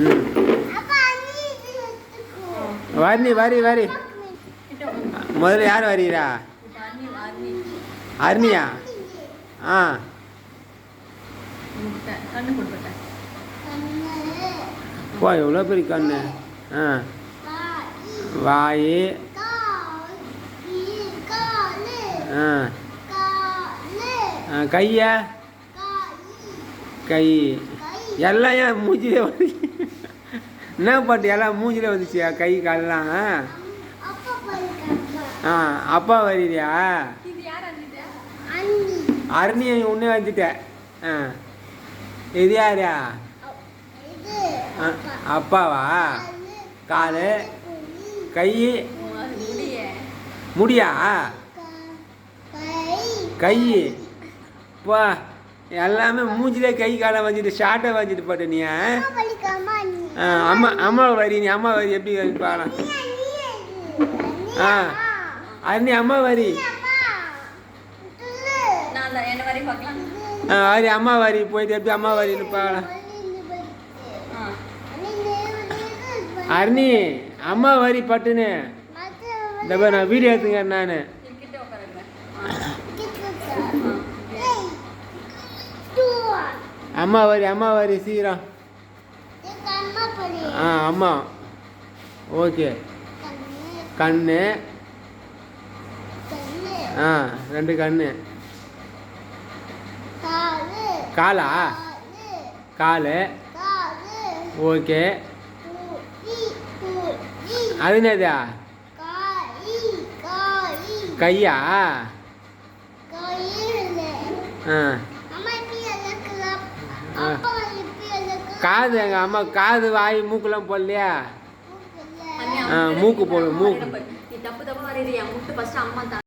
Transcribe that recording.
ம் வரி வரி வரி முதல்ல யார் வரீரா? அர்னியா? ஆ போ எவ்வளோ பெரிய கண்ணு. ஆ வாய். ஆ கையா? கை எல்லாம் ஏன் மூஞ்சிலே வந்து என்ன பாட்டு எல்லாம் மூஞ்சிலே வந்துச்சியா கை காலெலாம்? ஆ அப்பா வரியா? அருணி உன்னே வந்துட்டேன். ஆ இது யாரா? அப்பாவா? கால் கை முடியா? கை பா எல்லாமே மூஞ்சிலே கை காலை வச்சுட்டு ஷார்ட்டை வச்சுட்டு போட்ட நீ. அம்மா அம்மா வரி நீ அம்மா வரி எப்படி பாக்கலாம்? ஆ அருணி அம்மா வரி. வரி அம்மா வரி போயிட்டு எப்படி அம்மா வரின்னு பார்க்கலாம். அருணி அம்மா வரி பட்டுன்னு இந்த பேர் நான் வீடியோ எடுத்துங்க. நான் அம்மா வரி சீக்கிரம். ஆ அம்மா ஓகே. கண்ணு. ஆ 2 கண்ணு. காலா? Call okay. அது என்னதா? கையா? ஆ காது எங்கள் அம்மா காது வாய் மூக்கெல்லாம் போடலையா? மூக்கு போடு மூக்கு.